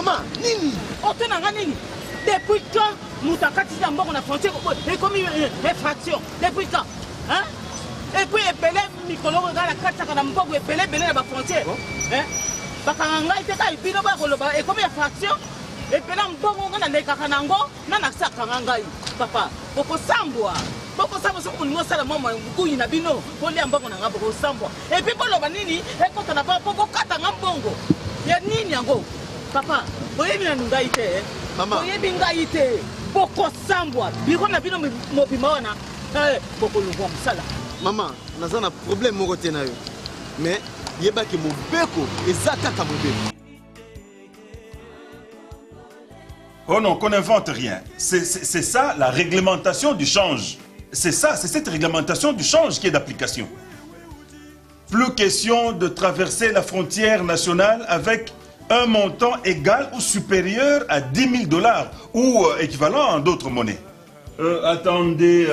Maman, nini? Otenanga nini? Depuis quand nous t'avons dit qu'on a frontière et comme une fraction? Depuis quand? Hein? Et puis, Epele, Mikolo, la carte, quand on a Epele, la frontière. Hein? Parce qu'on a été à Epino, et comme une fraction, Epele, on a des Kakanango, on a accès à Kangangai. Papa, beaucoup sambois. Beaucoup sambois, c'est pour nous, ça, la maman, beaucoup y n'a bino, pour les ambons, on a beaucoup sambois. Et puis, pour le banini, et quand on n'a pas beaucoup Katangambongo, il y a ni yango. Papa, vous voyez bien nous gaïté. Maman. Vous voyez bien gaïté. Beaucoup sambois. Biro na bino mobimana. Beaucoup le bon sala. Maman, nous avons un problème au côté na yo. Mais yeba ke mobeko ezaka ka mobeko. Oh non, qu'on n'invente rien. C'est ça la réglementation du change. C'est ça, c'est cette réglementation du change qui est d'application. Plus question de traverser la frontière nationale avec un montant égal ou supérieur à 10 000 $ ou équivalent en d'autres monnaies. Attendez...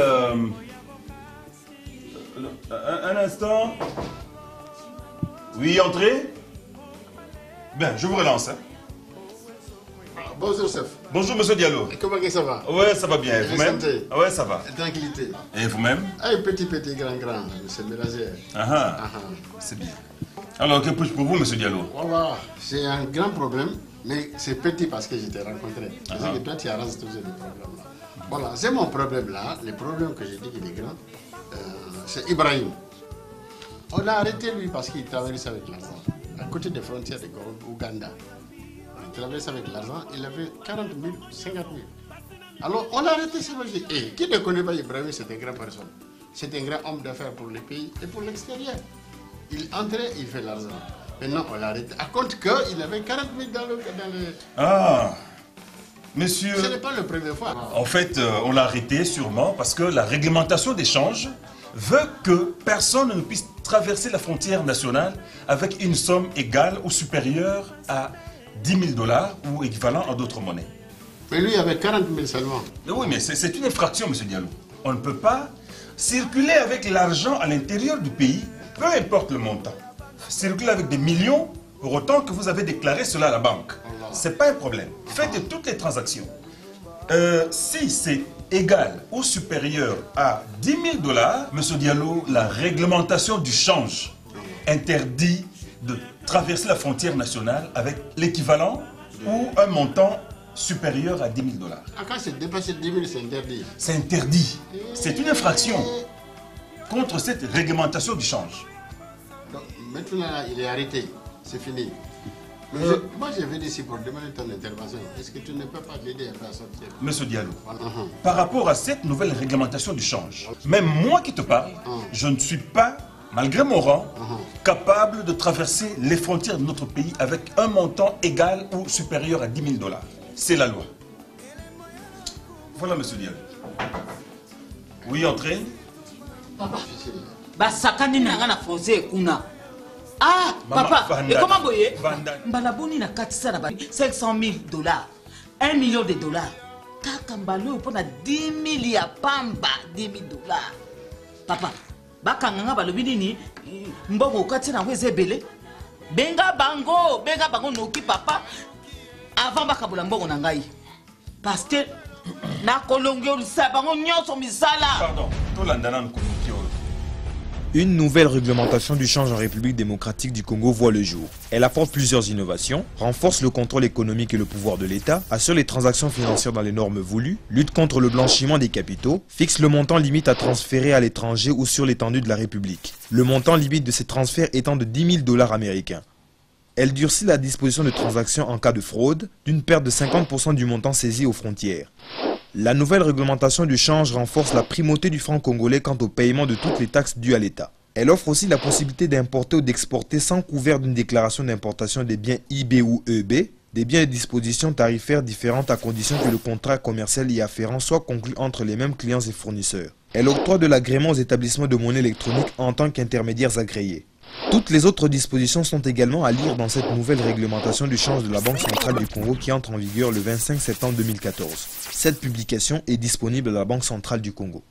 un instant. Oui, entrez. Bien, je vous relance. Hein. Bonjour, chef. Bonjour, monsieur Diallo. Comment ça va? Ouais, ça va bien. Et vous-même? Ouais, ça va. Tranquillité. Et vous-même? Petit, grand, monsieur Mélanger. C'est bien. Alors, que puis-je pour vous, monsieur Diallo? Voilà, c'est un grand problème, mais c'est petit parce que je t'ai rencontré. Parce que toi, tu arranges toujours les problèmes là. Voilà, c'est mon problème là. Le problème que j'ai dit qu'il est grand, c'est Ibrahim. On a arrêté lui parce qu'il traverse avec l'argent. À côté des frontières de Ouganda. Il traverse avec l'argent, il avait 40 000, 50 000. Alors on l'a arrêté, c'est vrai. Et qui ne connaît pas Ibrahim, c'est une grande personne. C'est un grand homme d'affaires pour le pays et pour l'extérieur. Il entrait, il fait l'argent. Maintenant, on l'a arrêté. À compte qu'il avait 40 000 dans le... Ah, monsieur... Ce n'est pas la première fois. En fait, on l'a arrêté sûrement parce que la réglementation d'échange veut que personne ne puisse traverser la frontière nationale avec une somme égale ou supérieure à 10 000 $ ou équivalent en d'autres monnaies. Mais lui, il avait 40 000 seulement. Mais oui, mais c'est une infraction, monsieur Diallo. On ne peut pas circuler avec l'argent à l'intérieur du pays, peu importe le montant. Circuler avec des millions, pour autant que vous avez déclaré cela à la banque. Ce n'est pas un problème. Faites toutes les transactions. Si c'est égal ou supérieur à 10 000 $, monsieur Diallo, la réglementation du change interdit de traverser la frontière nationale avec l'équivalent ou un montant supérieur à 10 000 $. Quand c'est dépassé 10 000, c'est interdit. C'est interdit. C'est une infraction contre cette réglementation du change. Donc, maintenant, il est arrêté. C'est fini. Mais moi, je vais ici pour demander ton intervention. Est-ce que tu ne peux pas l'aider à sortir? Monsieur Diallo, par rapport à cette nouvelle réglementation du change, même moi qui te parle, je ne suis pas, malgré mon rang, capable de traverser les frontières de notre pays avec un montant égal ou supérieur à 10 000 $. C'est la loi. Voilà, monsieur Diallo. Oui, entrez. Papa, basakani na na français kuna. Ah, papa, et comment vous voyez? Mbalaboni na katisa na 500 000 $, 1 million de dollars. Kakambalo pour na 10 000 ya pamba, 10 000 $. Papa, bakanganga balobi nini mbongo katisa na wezebele. Benga bango noki papa avant bakabula mbongo na ngai. Parce que na kolongyo sa bango nyonso misala. Pardon, to landana nkolongyo. Une nouvelle réglementation du change en République démocratique du Congo voit le jour. Elle apporte plusieurs innovations, renforce le contrôle économique et le pouvoir de l'État, assure les transactions financières dans les normes voulues, lutte contre le blanchiment des capitaux, fixe le montant limite à transférer à l'étranger ou sur l'étendue de la République. Le montant limite de ces transferts étant de 10 000 $ américains. Elle durcit la disposition de transactions en cas de fraude, d'une perte de 50% du montant saisi aux frontières. La nouvelle réglementation du change renforce la primauté du franc congolais quant au paiement de toutes les taxes dues à l'État. Elle offre aussi la possibilité d'importer ou d'exporter sans couvert d'une déclaration d'importation des biens IB ou EB, des biens et dispositions tarifaires différentes à condition que le contrat commercial y afférent soit conclu entre les mêmes clients et fournisseurs. Elle octroie de l'agrément aux établissements de monnaie électronique en tant qu'intermédiaires agréés. Toutes les autres dispositions sont également à lire dans cette nouvelle réglementation du change de la Banque centrale du Congo qui entre en vigueur le 25 septembre 2014. Cette publication est disponible à la Banque centrale du Congo.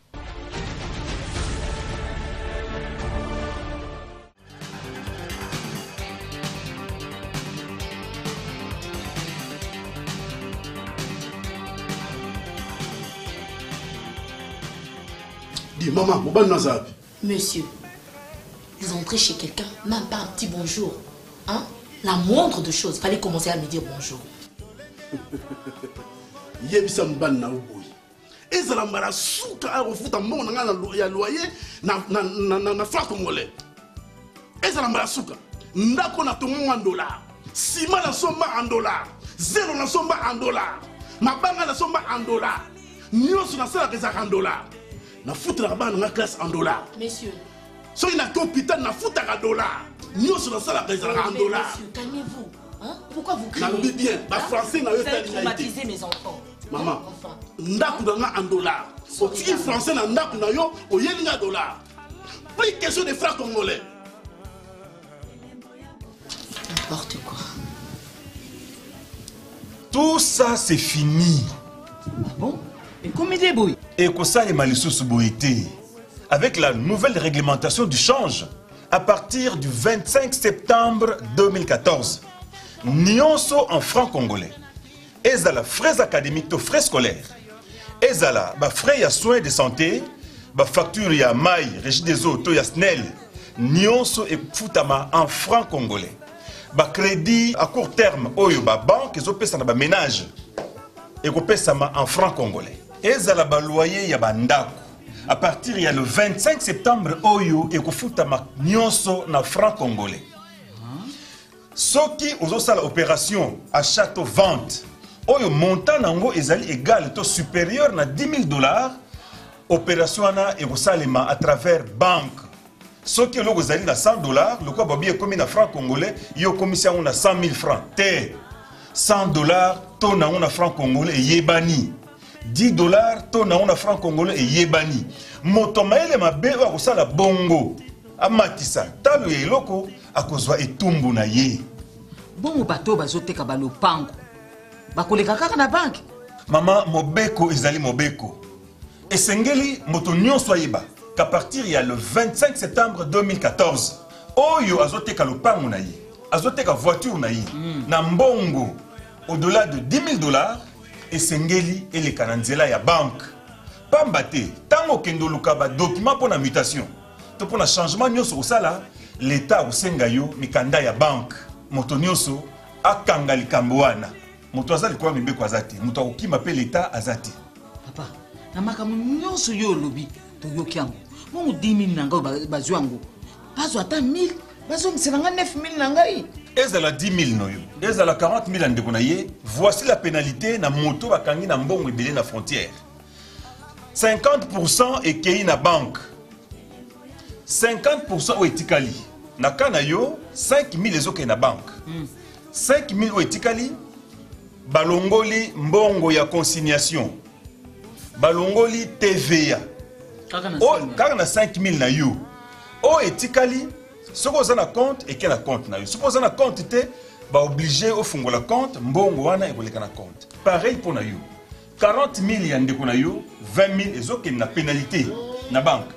Dis, maman, mon ban nazabi. Monsieur, vous entrez chez quelqu'un, même pas un petit bonjour. Hein? La moindre de choses, fallait commencer à me dire bonjour. Yebisa mban na uboy. Ezala mara souka a refuta mon na ya loyer na franc congolais. Ezala mara souka. Ndako na tomo en dollars. Sima na somba en dollars. Zéro na somba en dollars. Mabanga na somba en dollars. Nyonso na sala keza en dollars. Na futa na bana na classe en dollars. Messieurs. So il a hôpital na futa en dollars. Nyonso na sala keza en dollars. Monsieur, calmez-vous. Hein? Pourquoi vous criez? N'allez bien, ma français n'a pas traumatiser mes enfants. Maman, ndaku na en dollars. Au petit français na ndaku na yo, au yelinga dollar. Pas une question de francs congolais. N'importe quoi. Tout ça, c'est fini. Ah bon? Et comment débrouille? Et que ça est malissous boité. Avec la nouvelle réglementation du change, à partir du 25 septembre 2014, Nyonso en franc congolais. Ezala frais académiques to frais scolaires. Ezala ba frais ya soins de santé, ba facture ya maille, régie des eaux to ya SNEL. Nyonso et futama en franc congolais. Ba crédit à court terme oyo ba banque ezo pesa na ba ménage. Et ko pesa ma en franc congolais. Ezala ba loyer ya ba ndako. À partir ya le 25 septembre oyo et ko futama nyonso na franc congolais. Soki ozosala opération achat-vente, oyo montant nango ezali égal to supérieur na $10,000, opération na ekosalema à travers banque. Soki loko ezali na $100, loko babi ekomi na franc congolais, yo komisi yango na 100,000 francs. Te $100 to nango na franc congolais yebani. $10 to nango na franc congolais yebani. Moto maele mabe wa kosala bongo. Amatisa talo ya eloko akozwa etumbu na ye. Bon bato bazoteka balopango. Bakoleka kaka na banque. Maman mobeko ezali mobeko. Esengeli moto nyonso ayeba qu'à partir ya le 25 septembre 2014, oyo azoteka lopango na ye, azoteka voiture na ye, na mbongo au-delà de $10,000, esengeli eleka na nzela ya banque. Pamba te tango kendo luka ba document pour la mutation. To pour le changement nyonso osala, l'État osenga yo mikanda ya banque. Moto nyonso akanga likambo wana. Moto azali kwa mibeko azati. Moto okima pe l'État azati. Papa, na makambo nyonso yo lobi to yoki yango. Mo 10,000 nanga bazwa yango. Bazwa ata 1,000, bazwa mselanga 9,000 nanga. Ezala 10,000 noyo. Ezala 40,000 andeko na ye. Voici la pénalité na moto bakangi na mbongo ebele na frontière. 50% ekei na banque. 50% au etikali. Na kana yo 5,000 ezoke na banque. 5,000 au etikali balongoli mbongo ya consignation. Balongoli TVA. Kaka na 5,000 na yo. O etikali soko za na compte eke na compte na yo. Soko za na compte te ba obligé au fungola compte mbongo wana ekoleka na compte. Pareil pour na yo. 40,000 ya ndeko na yo, 20,000 ezoke na pénalité na banque.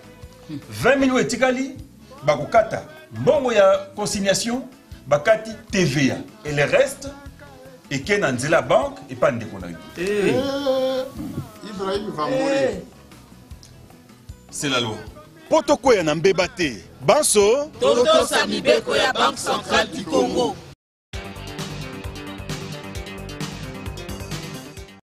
20,000 etikali bakokata mbongo ya consignation bakati TVA et le reste eke na nzela banque et pas ndeko na yo. Ibrahim va mourir. C'est la loi. Potoko ya na mbeba te. Banso Toto Samibeko ya Banque Centrale du Congo.